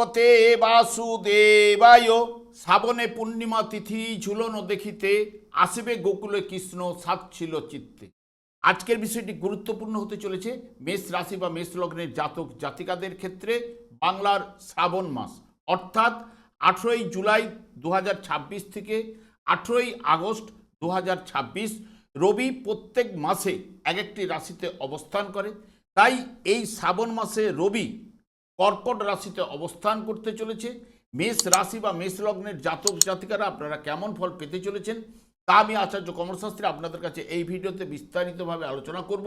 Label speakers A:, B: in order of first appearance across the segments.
A: ভগবতে বাসুদেবায়। শ্রাবণে পূর্ণিমা তিথি ঝুলনো দেখিতে, আসিবে গোকুলে কৃষ্ণ সাচ্ছিল চিত্তে। আজকের বিষয়টি গুরুত্বপূর্ণ হতে চলেছে মেষ রাশি বা মেষ লগ্নের জাতক জাতিকাদের ক্ষেত্রে। বাংলার শ্রাবণ মাস অর্থাৎ 18ই জুলাই 2026 থেকে 18ই আগস্ট 2026 রবি প্রত্যেক মাসে এক একটি রাশিতে অবস্থান করে। তাই এই শ্রাবণ মাসে রবি কর্কট রাশিতে অবস্থান করতে চলেছে। মেষ রাশি বা মেষ লগ্নের জাতক জাতিকারা আপনারা কেমন ফল পেতে চলেছেন তা আমি আচার্য কমলশাস্ত্রী আপনাদের কাছে এই ভিডিওতে বিস্তারিতভাবে আলোচনা করব।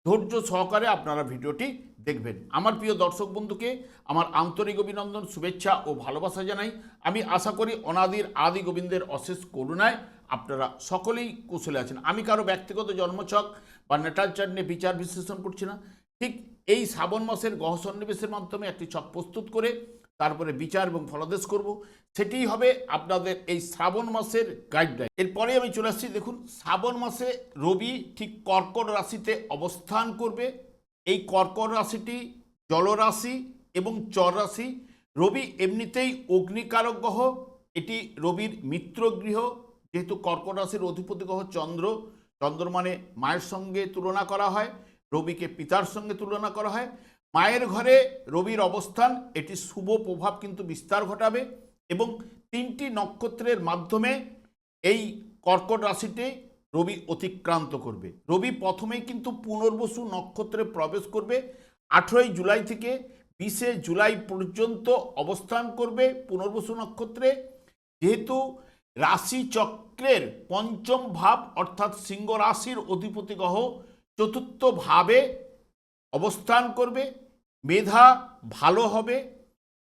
A: ধৈর্য সহকারে আপনারা ভিডিওটি দেখবেন। আমার প্রিয় দর্শক বন্ধুকে আমার আন্তরিক অভিনন্দন, শুভেচ্ছা ও ভালোবাসা জানাই। আমি আশা করি অনাদির আদি গোবিন্দের অশেষ করুণায় আপনারা সকলেই কুশলে আছেন। আমি কারো ব্যক্তিগত জন্মছক বা নেটাল চার্ট নিয়ে বিচার বিশ্লেষণ করছি না। ঠিক এই শ্রাবণ মাসের গ্রহ সন্নিবেশের মাধ্যমে একটি ছক প্রস্তুত করে তারপরে বিচার এবং ফলাদেশ করব। সেটিই হবে আপনাদের এই শ্রাবণ মাসের গাইডলাইন। এরপরে আমি চলে আসছি। দেখুন, শ্রাবণ মাসে রবি ঠিক কর্কট রাশিতে অবস্থান করবে। এই কর্কট রাশিটি জলরাশি এবং চর রাশি। রবি এমনিতেই অগ্নিকারক গ্রহ, এটি রবির মিত্র গৃহ। যেহেতু কর্কট রাশির অধিপতি গ্রহ চন্দ্র, চন্দ্র মানে মায়ের সঙ্গে তুলনা করা হয়, রবিকে পিতার সঙ্গে তুলনা করা হয়। মায়ের ঘরে রবির অবস্থান এটি শুভ প্রভাব কিন্তু বিস্তার ঘটাবে এবং 3টি নক্ষত্রের মাধ্যমে এই কর্কট রাশিতে রবি অতিক্রান্ত করবে। রবি প্রথমেই কিন্তু পুনর্বসু নক্ষত্রে প্রবেশ করবে। 18ই জুলাই থেকে 20শে জুলাই পর্যন্ত অবস্থান করবে পুনর্বসু নক্ষত্রে। যেহেতু রাশি চক্রের পঞ্চম ভাব অর্থাৎ সিংহ রাশির অধিপতি গ্রহ চতুর্থ ভাবে অবস্থান করবে, মেধা ভালো হবে,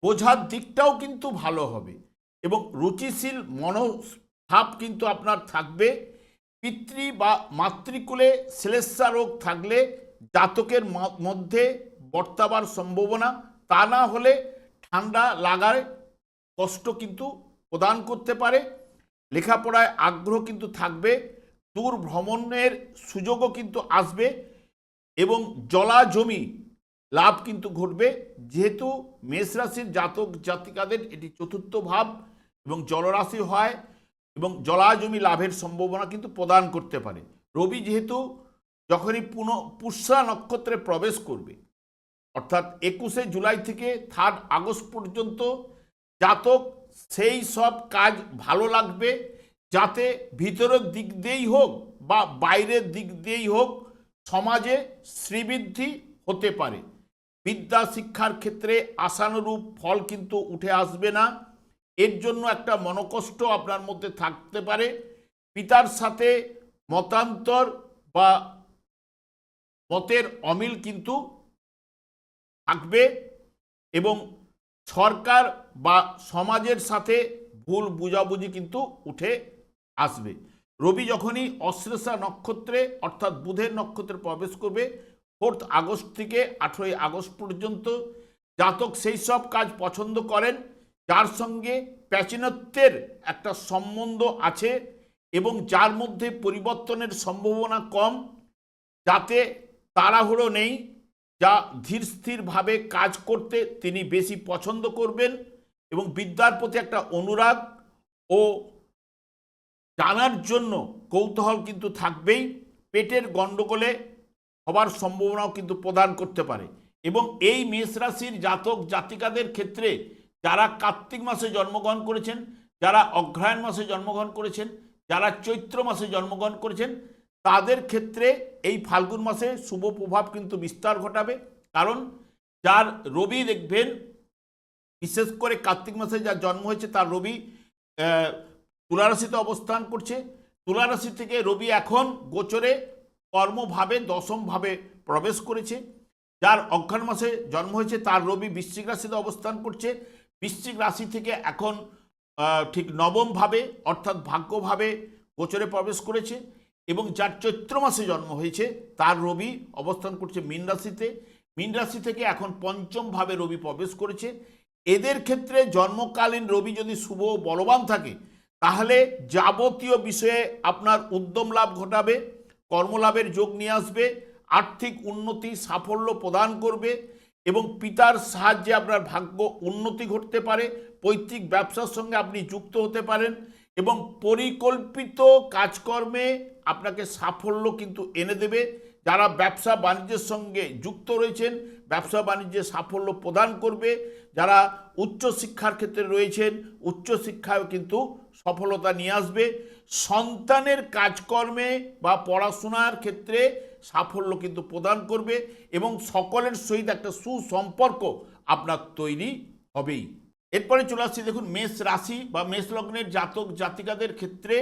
A: বোঝার দিকটাও কিন্তু ভালো হবে এবং রুচিশীল মনোভাব কিন্তু আপনার থাকবে। পিতৃ বা মাতৃকুলে শ্লেষ্মা রোগ থাকলে জাতকের মধ্যে বর্তাবার সম্ভাবনা, তা না হলে ঠান্ডা লাগার কষ্ট কিন্তু প্রদান করতে পারে। লেখাপড়ায় আগ্রহ কিন্তু থাকবে, দূর ভ্রমণের সুযোগও কিন্তু আসবে এবং জলা জমি লাভ কিন্তু ঘটবে। যেহেতু মেষ রাশির জাতক জাতিকাদের এটি চতুর্থ ভাব এবং জলরাশি হয় এবং জলা জমি লাভের সম্ভাবনা কিন্তু প্রদান করতে পারে। রবি যেহেতু যখনই পুষ্যা নক্ষত্রে প্রবেশ করবে অর্থাৎ 21শে জুলাই থেকে 3 আগস্ট পর্যন্ত জাতক সেই সব কাজ ভালো লাগবে যাতে ভিতরের দিক দিয়েই হোক বা বাইরের দিক দিয়েই হোক সমাজে শ্রীবৃদ্ধি হতে পারে। বিদ্যা শিক্ষার ক্ষেত্রে আশানুরূপ ফল কিন্তু উঠে আসবে না। এর জন্য একটা মনোকষ্ট আপনার মধ্যে থাকতে পারে। পিতার সাথে মতান্তর বা মতের অমিল কিন্তু থাকবে এবং সরকার বা সমাজের সাথে ভুল বুঝাবুঝি কিন্তু উঠে আসবে। রবি যখনই অশ্লেষা নক্ষত্রে অর্থাৎ বুধের নক্ষত্রে প্রবেশ করবে 4 আগস্ট থেকে 18ই আগস্ট পর্যন্ত, জাতক সেই সব কাজ পছন্দ করেন যার সঙ্গে প্রাচীনত্বের একটা সম্বন্ধ আছে এবং যার মধ্যে পরিবর্তনের সম্ভাবনা কম, যাতে তাড়াহুড়ো নেই, যা ধীর স্থিরভাবে কাজ করতে তিনি বেশি পছন্দ করবেন এবং বিদ্যার প্রতি একটা অনুরাগ ও জানার জন্য কৌতূহল কিন্তু থাকবেই। পেটের গণ্ডগোলে হবার সম্ভাবনাও কিন্তু প্রদান করতে পারে এবং এই মেষ রাশির জাতক জাতিকাদের ক্ষেত্রে যারা কার্তিক মাসে জন্মগ্রহণ করেছেন, যারা অগ্রহায়ণ মাসে জন্মগ্রহণ করেছেন, যারা চৈত্র মাসে জন্মগ্রহণ করেছেন, তাদের ক্ষেত্রে এই ফাল্গুন মাসে শুভ প্রভাব কিন্তু বিস্তার ঘটাবে। কারণ যার রবি দেখবেন, বিশেষ করে কার্তিক মাসে যার জন্ম হয়েছে তার রবি তুলারাশিতে অবস্থান করছে। তুলারাশি থেকে রবি এখন গোচরে কর্মভাবে দশমভাবে প্রবেশ করেছে। যার অগ্রহায়ণ মাসে জন্ম হয়েছে তার রবি বৃশ্চিক রাশিতে অবস্থান করছে। বৃশ্চিক রাশি থেকে এখন ঠিক নবমভাবে অর্থাৎ ভাগ্যভাবে গোচরে প্রবেশ করেছে এবং যার চৈত্র মাসে জন্ম হয়েছে তার রবি অবস্থান করছে মীন রাশিতে। মীন রাশি থেকে এখন পঞ্চমভাবে রবি প্রবেশ করেছে। এদের ক্ষেত্রে জন্মকালীন রবি যদি শুভ বলবান থাকে তাহলে যাবতীয় বিষয়ে আপনার উদ্যম লাভ ঘটাবে, কর্মলাভের যোগ নিয়ে আসবে, আর্থিক উন্নতি সাফল্য প্রদান করবে এবং পিতার সাহায্যে আপনার ভাগ্য উন্নতি ঘটতে পারে, পৈতৃক ব্যবসার সঙ্গে আপনি যুক্ত হতে পারেন এবং পরিকল্পিত কাজকর্মে আপনাকে সাফল্য কিন্তু এনে দেবে। যারা ব্যবসা বাণিজ্যের সঙ্গে যুক্ত রয়েছেন ব্যবসা বাণিজ্যে সাফল্য প্রদান করবে। যারা উচ্চশিক্ষার ক্ষেত্রে রয়েছেন উচ্চশিক্ষায়ও কিন্তু সফলতা নিয়ে আসবে। সন্তানের কাজকর্মে বা পড়াশোনার ক্ষেত্রে সাফল্য কিন্তু প্রদান করবে এবং সকলের সহিত একটা সুসম্পর্ক আপনার তৈরি হবেই। এরপরে চলে আসছি, দেখুন মেষ রাশি বা মেষ লগ্নের জাতক জাতিকাদের ক্ষেত্রে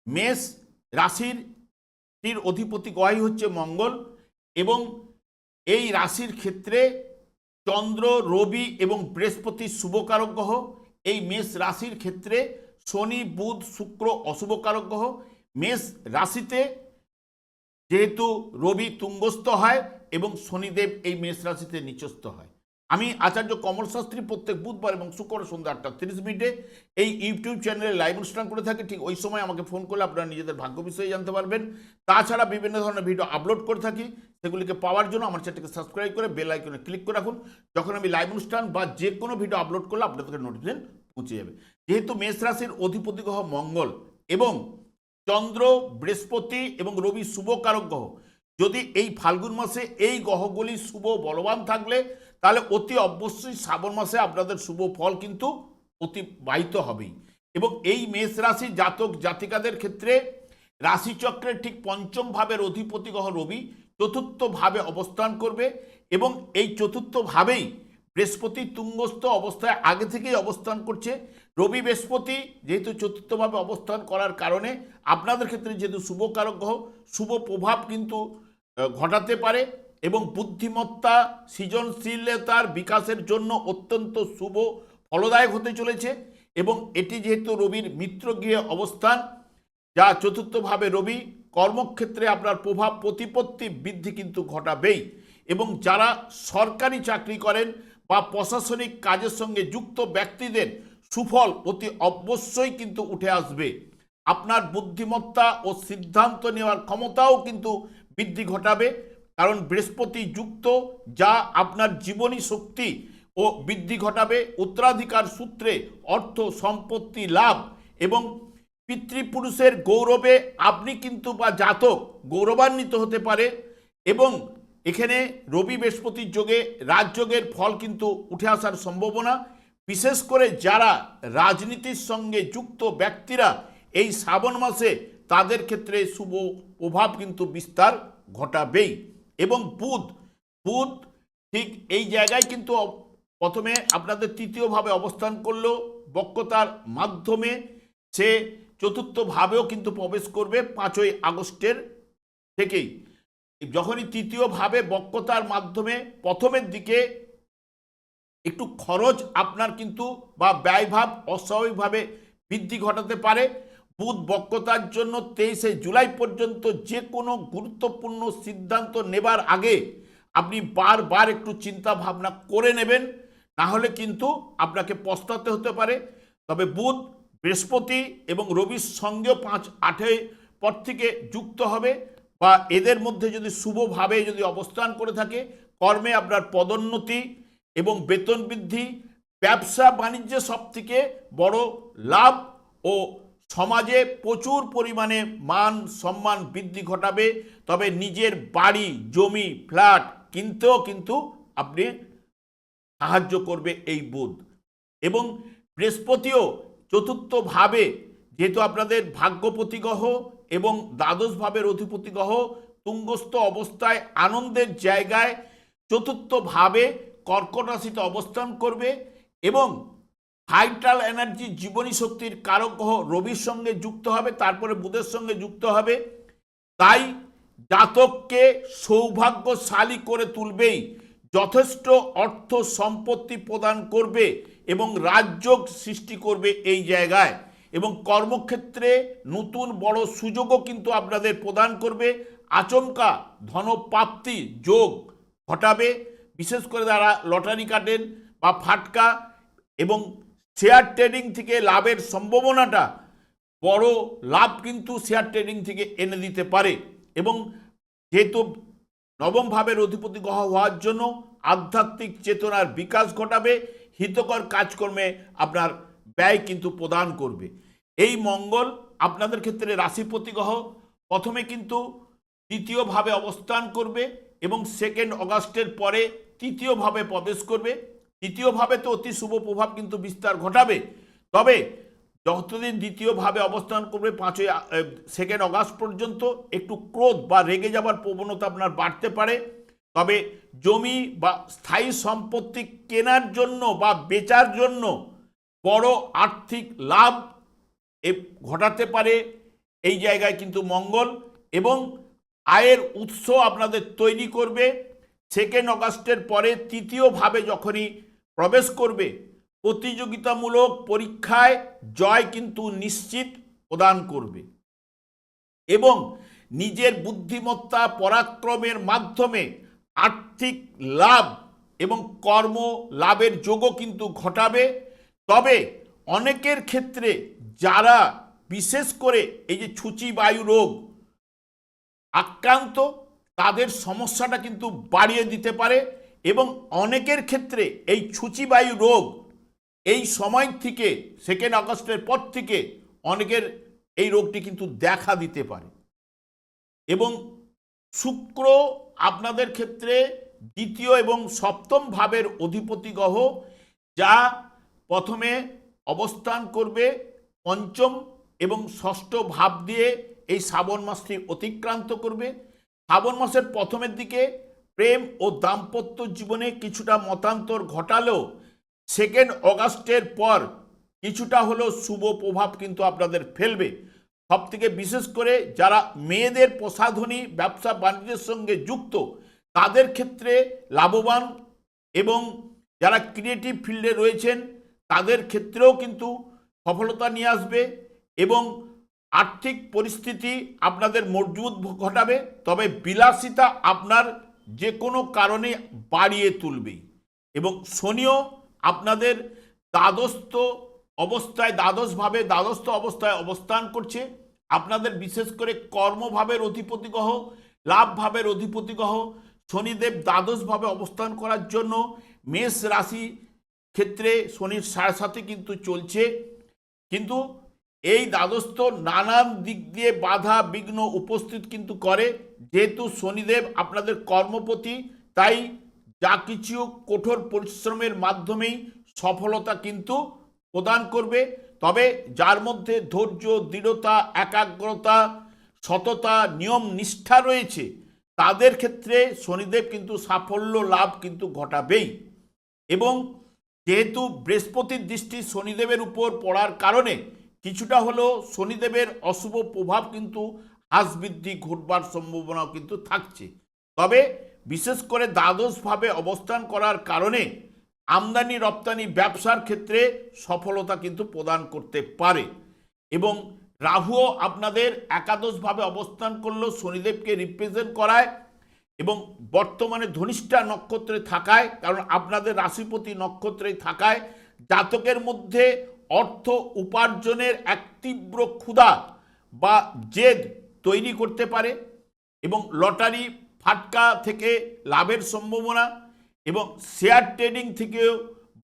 A: মেষ রাশির অধিপতি গ্রহই হচ্ছে মঙ্গল এবং এই রাশির ক্ষেত্রে চন্দ্র, রবি এবং বৃহস্পতি শুভকারক গ্রহ। এই মেষ রাশির ক্ষেত্রে শনি, বুধ, শুক্র অশুভকারক গ্রহ। মেষ রাশিতে যেহেতু রবি তুঙ্গস্থ হয় এবং শনিদেব এই মেষ রাশিতে নিচস্থ হয়। আমি আচার্য কমল শাস্ত্রী প্রত্যেক বুধবার এবং শুক্র সন্ধ্যা 8:30 এই ইউটিউব চ্যানেলে লাইভ অনুষ্ঠান করে থাকি। ঠিক ওই সময় আমাকে ফোন করলে আপনারা নিজেদের ভাগ্য বিষয়ে জানতে পারবেন। তাছাড়া বিভিন্ন ধরনের ভিডিও আপলোড করে থাকি, সেগুলিকে পাওয়ার জন্য আমার চ্যানেলকে সাবস্ক্রাইব করে বেল আইকনে ক্লিক করে রাখুন। যখন আমি লাইভ অনুষ্ঠান বা যে কোনো ভিডিও আপলোড করলে আপনাদেরকে নোটিফিকেশন পৌঁছে যাবে। যেহেতু মেষ রাশির অধিপতি গ্রহ মঙ্গল এবং চন্দ্র, বৃহস্পতি এবং রবি শুভকারক গ্রহ, যদি এই ফাল্গুন মাসে এই গ্রহগুলি শুভ বলবান থাকলে তাহলে অতি অবশ্যই শ্রাবণ মাসে আপনাদের শুভ ফল কিন্তু অতিবাহিত হবেই। এবং এই মেষ রাশি জাতক জাতিকাদের ক্ষেত্রে রাশিচক্রের ঠিক পঞ্চম ভাবের অধিপতি গ্রহ রবি চতুর্থ ভাবে অবস্থান করবে এবং এই চতুর্থ ভাবেই বৃহস্পতি তুঙ্গস্থ অবস্থায় আগে থেকেই অবস্থান করছে। রবি বৃহস্পতি যেহেতু চতুর্থভাবে অবস্থান করার কারণে আপনাদের ক্ষেত্রে যেহেতু শুভকারক গ্রহ, শুভ প্রভাব কিন্তু ঘটাতে পারে এবং বুদ্ধিমত্তা সৃজনশীলতার বিকাশের জন্য অত্যন্ত শুভ ফলদায়ক হতে চলেছে। এবং এটি যেহেতু রবির মিত্র গৃহে অবস্থান, যা চতুর্থভাবে রবি, কর্মক্ষেত্রে আপনার প্রভাব প্রতিপত্তি বৃদ্ধি কিন্তু ঘটাবেই। এবং যারা সরকারি চাকরি করেন বা প্রশাসনিক কাজের সঙ্গে যুক্ত ব্যক্তিদের সুফল অতি অবশ্যই কিন্তু উঠে আসবে। আপনার বুদ্ধিমত্তা ও সিদ্ধান্ত নেওয়ার ক্ষমতাও কিন্তু বৃদ্ধি ঘটাবে, কারণ বৃহস্পতি যুক্ত, যা আপনার জীবনী শক্তি ও বৃদ্ধি ঘটাবে। উত্তরাধিকার সূত্রে অর্থ সম্পত্তি লাভ এবং পিতৃপুরুষের গৌরবে আপনি কিন্তু বা জাতক গৌরবান্বিত হতে পারে। এবং এখানে রবি বৃহস্পতির যোগে রাজযোগের ফল কিন্তু উঠে আসার সম্ভাবনা। বিশেষ করে যারা রাজনীতির সঙ্গে যুক্ত ব্যক্তিরা এই শ্রাবণ মাসে তাদের ক্ষেত্রে শুভ প্রভাব কিন্তু বিস্তার ঘটাবেই। এবং বুধ ঠিক এই জায়গায় কিন্তু প্রথমে আপনাদের তৃতীয়ভাবে অবস্থান করলো, বক্রতার মাধ্যমে সে চতুর্থভাবেও কিন্তু প্রবেশ করবে 5ই আগস্টের থেকেই। যখনই তৃতীয়ভাবে বক্রতার মাধ্যমে প্রথমের দিকে একটু খরচ আপনার কিন্তু বা ব্যয়ভাব অস্বাভাবিকভাবে বৃদ্ধি ঘটাতে পারে। বুধ বক্রতার জন্য 23শে জুলাই পর্যন্ত যে কোনো গুরুত্বপূর্ণ সিদ্ধান্ত নেবার আগে আপনি বারবার একটু চিন্তা ভাবনা করে নেবেন, না হলে কিন্তু আপনাকে পস্তাতে হতে পারে। তবে বুধ বৃহস্পতি এবং রবির সঙ্গেও 5-8 পর থেকে যুক্ত হবে বা এদের মধ্যে যদি শুভভাবে যদি অবস্থান করে থাকে, কর্মে আপনার পদোন্নতি এবং বেতন বৃদ্ধি, ব্যবসা বাণিজ্যে সবথেকে বড় লাভ ও সমাজে প্রচুর পরিমাণে মান সম্মান বৃদ্ধি ঘটাবে। তবে নিজের বাড়ি জমি ফ্ল্যাট কিনতেও কিন্তু আপনি সাহায্য করবে এই বুধ। এবং বৃহস্পতিও চতুর্থভাবে, যেহেতু আপনাদের ভাগ্যপতি গ্রহ এবং দ্বাদশ ভাবের অধিপতি গ্রহ তুঙ্গস্থ অবস্থায় আনন্দের জায়গায় চতুর্থভাবে কর্কট রাশিতে অবস্থান করবে এবং ভাইটাল এনার্জি জীবনী শক্তির কারক গ্রহ রবির সঙ্গে যুক্ত হবে, তারপরে বুধের সঙ্গে যুক্ত হবে। তাই জাতককে সৌভাগ্যশালী করে তুলবেই, যথেষ্ট অর্থ সম্পত্তি প্রদান করবে এবং রাজযোগ সৃষ্টি করবে এই জায়গায়। এবং কর্মক্ষেত্রে নতুন বড় সুযোগও কিন্তু আপনাদের প্রদান করবে। আচমকা ধনপ্রাপ্তি যোগ ঘটাবে, বিশেষ করে যারা লটারি কাটেন বা ফাটকা এবং শেয়ার ট্রেডিং থেকে লাভের সম্ভাবনাটা, বড় লাভ কিন্তু শেয়ার ট্রেডিং থেকে এনে দিতে পারে। এবং যেহেতু নবম ভাবের অধিপতি গ্রহ হওয়ার জন্য আধ্যাত্মিক চেতনার বিকাশ ঘটাবে, হিতকর কাজকর্মে আপনার ব্যয় কিন্তু প্রদান করবে। এই মঙ্গল আপনাদের ক্ষেত্রে রাশিপতি গ্রহ প্রথমে কিন্তু দ্বিতীয় ভাবে অবস্থান করবে এবং 2 অগাস্টের পরে তৃতীয় ভাবে প্রবেশ করবে। তৃতীয় ভাবে তো অতি শুভ প্রভাব কিন্তু বিস্তার ঘটাবে, তবে যতদিন দ্বিতীয় ভাবে অবস্থান করবে 2 অগাস্ট পর্যন্ত একটু ক্রোধ বা রেগে যাবার প্রবণতা আপনার বাড়তে পারে। তবে জমি বা স্থায়ী সম্পত্তি কেনার জন্য বা বেচার জন্য বড় আর্থিক লাভ ঘটাতে পারে এই জায়গায় কিন্তু মঙ্গল, এবং আয়ের উৎস আপনাদের তৈরি করবে। 2 অগাস্টের পরে তৃতীয় ভাবে যখনই প্রবেশ করবে প্রতিযোগিতামূলক পরীক্ষায় জয় কিন্তু নিশ্চিত প্রদান করবে এবং নিজের বুদ্ধিমত্তা পরাক্রমের মাধ্যমে আর্থিক লাভ এবং কর্ম লাভের যোগও কিন্তু ঘটাবে। তবে অনেকের ক্ষেত্রে যারা বিশেষ করে এই যে ছুঁচি বায়ু রোগ আক্রান্ত, তাদের সমস্যাটা কিন্তু বাড়িয়ে দিতে পারে এবং অনেকের ক্ষেত্রে এই ছুঁচি বায়ু রোগ এই সময় থেকে 2 আগস্টের পর থেকে অনেকের এই রোগটি কিন্তু দেখা দিতে পারে। এবং শুক্র আপনাদের ক্ষেত্রে দ্বিতীয় এবং সপ্তম ভাবের অধিপতি গ্রহ, যা প্রথমে অবস্থান করবে পঞ্চম এবং ষষ্ঠ ভাব দিয়ে এই শ্রাবণ মাসটি অতিক্রান্ত করবে। শ্রাবণ মাসের প্রথমের দিকে প্রেম ও দাম্পত্য জীবনে কিছুটা মতান্তর ঘটালেও 2 অগাস্টের পর কিছুটা হলেও শুভ প্রভাব কিন্তু আপনাদের ফেলবে। সবথেকে বিশেষ করে যারা মেয়েদের প্রসাধনী ব্যবসা বাণিজ্যের সঙ্গে যুক্ত তাদের ক্ষেত্রে লাভবান, এবং যারা ক্রিয়েটিভ ফিল্ডে রয়েছেন তাদের ক্ষেত্রেও কিন্তু সফলতা নিয়ে আসবে এবং আর্থিক পরিস্থিতি আপনাদের মজবুত ঘটাবে। তবে বিলাসিতা আপনার যে কোনো কারণে বাড়িয়ে তুলবেই। এবং শনিও আপনাদের দ্বাদস্থ অবস্থায় অবস্থান করছে। আপনাদের বিশেষ করে কর্মভাবের অধিপতি গ্রহ, লাভ ভাবের অধিপতি গ্রহ শনিদেব দ্বাদশভাবে অবস্থান করার জন্য মেষ রাশি ক্ষেত্রে শনির 7.5 কিন্তু চলছে, কিন্তু এই দ্বাদস্থ নানান দিক দিয়ে বাধা বিঘ্ন উপস্থিত কিন্তু করে। যেহেতু শনিদেব আপনাদের কর্মপতি, তাই যা কিছু কঠোর পরিশ্রমের মাধ্যমেই সফলতা কিন্তু প্রদান করবে। তবে যার মধ্যে ধৈর্য, দৃঢ়তা, একাগ্রতা, সততা, নিয়ম নিষ্ঠা রয়েছে তাদের ক্ষেত্রে শনিদেব কিন্তু সাফল্য লাভ কিন্তু ঘটাবেই। এবং যেহেতু বৃহস্পতির দৃষ্টি শনিদেবের উপর পড়ার কারণে কিছুটা হলেও শনিদেবের অশুভ প্রভাব কিন্তু হ্রাস বৃদ্ধি ঘটবার সম্ভাবনাও কিন্তু থাকছে। তবে বিশেষ করে দ্বাদশভাবে অবস্থান করার কারণে আমদানি রপ্তানি ব্যবসার ক্ষেত্রে সফলতা কিন্তু প্রদান করতে পারে। এবং রাহুও আপনাদের একাদশভাবে অবস্থান করলেও শনিদেবকে রিপ্রেজেন্ট করায় এবং বর্তমানে ধনিষ্ঠা নক্ষত্রে থাকায়, কারণ আপনাদের রাশিপতি নক্ষত্রে থাকায় জাতকের মধ্যে অর্থ উপার্জনের এক তীব্র ক্ষুধা বা জেদ তৈরি করতে পারে এবং লটারি ফাটকা থেকে লাভের সম্ভাবনা এবং শেয়ার ট্রেডিং থেকেও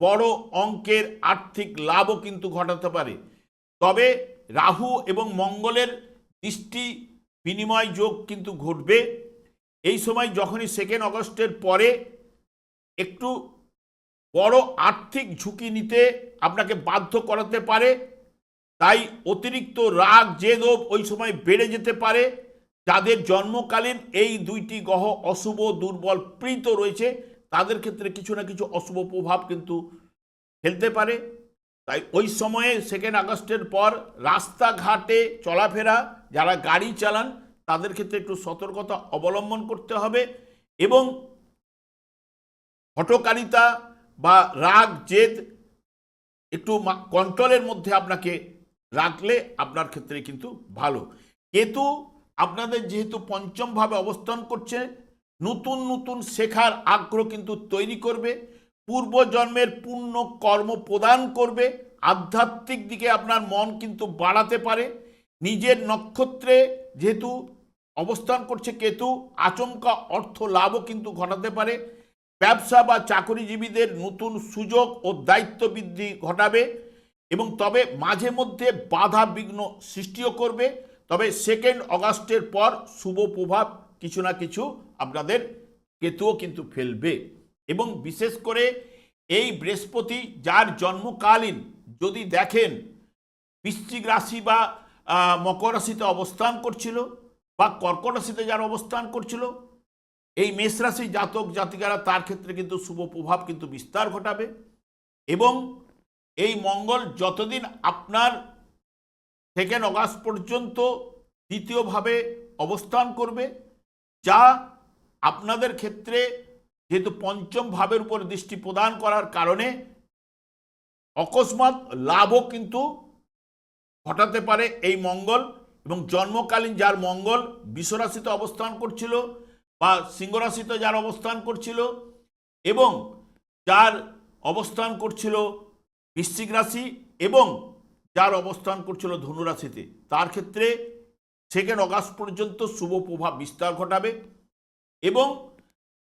A: বড় অঙ্কের আর্থিক লাভও কিন্তু ঘটাতে পারে। তবে রাহু এবং মঙ্গলের দৃষ্টি বিনিময় যোগ কিন্তু ঘটবে এই সময়, যখনই 2 আগস্টের পরে একটু বড় আর্থিক ঝুঁকি নিতে আপনাকে বাধ্য করাতে পারে। তাই অতিরিক্ত রাগ জেদও ওই সময় বেড়ে যেতে পারে। যাদের জন্মকালীন এই 2টি গ্রহ অশুভ, দুর্বল, প্রীত রয়েছে তাদের ক্ষেত্রে কিছু না কিছু অশুভ প্রভাব কিন্তু ফেলতে পারে। তাই ওই সময়ে 2 আগস্টের পর রাস্তাঘাটে চলাফেরা, যারা গাড়ি চালান তাদের ক্ষেত্রে একটু সতর্কতা অবলম্বন করতে হবে এবং হঠকারিতা বা রাগ জেদ একটু কন্ট্রোলের মধ্যে আপনাকে রাখলে আপনার ক্ষেত্রে কিন্তু ভালো। কেতু আপনাদের যেহেতু পঞ্চমভাবে অবস্থান করছে, নতুন নতুন শেখার আগ্রহ কিন্তু তৈরি করবে, পূর্বজন্মের পুণ্য কর্ম প্রদান করবে, আধ্যাত্মিক দিকে আপনার মন কিন্তু বাড়াতে পারে। নিজের নক্ষত্রে যেহেতু অবস্থান করছে কেতু, আচমকা অর্থ লাভও কিন্তু ঘটাতে পারে। ব্যবসা বা চাকরিজীবীদের নতুন সুযোগ ও দায়িত্ব বৃদ্ধি ঘটাবে এবং তবে মাঝে মধ্যে বাধা বিঘ্ন সৃষ্টিও করবে। তবে 2 অগাস্টের পর শুভ প্রভাব কিছু না কিছু আপনাদের কেতুও কিন্তু ফেলবে। এবং বিশেষ করে এই বৃহস্পতি যার জন্মকালীন যদি দেখেন বৃশ্চিক রাশি বা মকর রাশিতে অবস্থান করছিল বা কর্কট রাশিতে যার অবস্থান করছিল, এই মেষ রাশি জাতক জাতিকারা তার ক্ষেত্রে কিন্তু শুভ প্রভাব কিন্তু বিস্তার ঘটাবে। এবং এই মঙ্গল যতদিন আপনার 2 অগাস্ট পর্যন্ত দ্বিতীয়ভাবে অবস্থান করবে, যা আপনাদের ক্ষেত্রে যেহেতু পঞ্চম ভাবের উপর দৃষ্টি প্রদান করার কারণে অকস্মাৎ লাভও কিন্তু ঘটাতে পারে এই মঙ্গল। এবং জন্মকালীন যার মঙ্গল বৃষ রাশিতে অবস্থান করছিল বা সিংহ রাশিতে যার অবস্থান করছিল এবং যার অবস্থান করছিল বৃশ্চিক রাশি এবং যার অবস্থান করছিল ধনু রাশিতে, তার ক্ষেত্রে 2 অগাস্ট পর্যন্ত শুভ প্রভাব বিস্তার ঘটাবে। এবং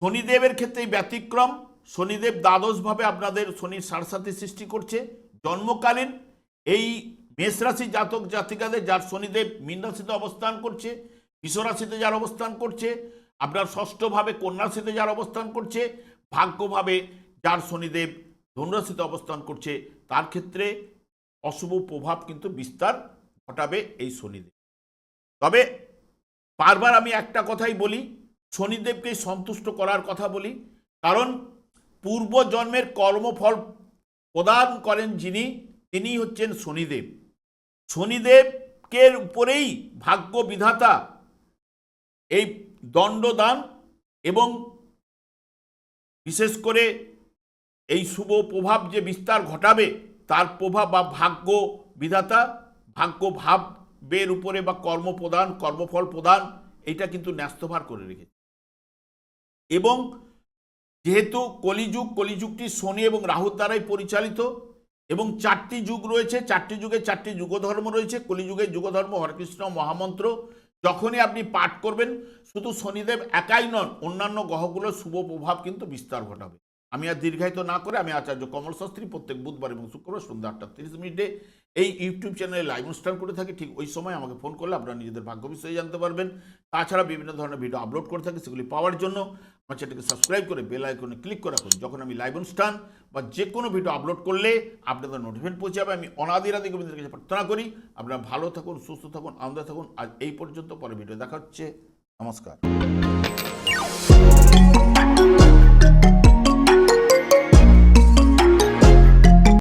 A: শনিদেবের ক্ষেত্রে ব্যতিক্রম, শনিদেব দ্বাদশভাবে আপনাদের শনির সাড়সাথী সৃষ্টি করছে। জন্মকালীন এই মেষ রাশি জাতক জাতিকাদের যার শনিদেব মীন রাশিতে অবস্থান করছে, বৃষ রাশিতে যার অবস্থান করছে, আপনার ষষ্ঠভাবে কন্যা রাশিতে যার অবস্থান করছে, ভাগ্যভাবে যার শনিদেব ধনু রাশিতে অবস্থান করছে, তার ক্ষেত্রে অশুভ প্রভাব কিন্তু বিস্তার ঘটাবে এই শনিদেব। তবে বারবার আমি একটা কথাই বলি, শনিদেবকে সন্তুষ্ট করার কথা বলি, কারণ পূর্ব জন্মের কর্মফল প্রদান করেন যিনি, তিনি হচ্ছেন শনিদেব। শনিদেবকে উপরেই ভাগ্য বিধাতা এই দণ্ডদান এবং বিশেষ করে এই শুভ প্রভাব যে বিস্তার ঘটাবে তার প্রভাব বা ভাগ্য বিধাতা ভাগ্য ভাবের উপরে বা কর্মপ্রদান কর্মফল প্রদান এটা কিন্তু ন্যস্তভার করে রেখেছে। এবং যেহেতু কলিযুগটি শনি এবং রাহুর দ্বারাই পরিচালিত এবং 4টি যুগ রয়েছে, 4টি যুগে 4টি যুগধর্ম রয়েছে। কলিযুগের যুগধর্ম হরেকৃষ্ণ মহামন্ত্র যখনই আপনি পাঠ করবেন, শুধু শনিদেব একাই নন, অন্যান্য গ্রহগুলোর শুভ প্রভাব কিন্তু বিস্তার ঘটাবে। আমি আর দীর্ঘায়িত না করে আমি আচার্য কমল শাস্ত্রী প্রত্যেক বুধবার এবং শুক্রবার সন্ধ্যা 8:30 এই ইউটিউব চ্যানেলে লাইভ অনুষ্ঠান করে থাকি। ঠিক ওই সময় আমাকে ফোন করলে আপনারা নিজেদের ভাগ্য বিষয়ে জানতে পারবেন। তাছাড়া বিভিন্ন ধরনের ভিডিও আপলোড করে থাকি, সেগুলি পাওয়ার জন্য আমার চ্যানেলকে সাবস্ক্রাইব করে বেল আইকনে ক্লিক করে রাখুন। যখন আমি লাইভ অনুষ্ঠান বা যে কোনো ভিডিও আপলোড করলে আপনাদের নোটিফিকেশন পৌঁছে যাবে। আমি অনাদিরাদি গোবিন্দের কাছে প্রার্থনা করি আপনারা ভালো থাকুন, সুস্থ থাকুন, আনন্দে থাকুন। আজ এই পর্যন্ত, পরে ভিডিও দেখা হচ্ছে। নমস্কার।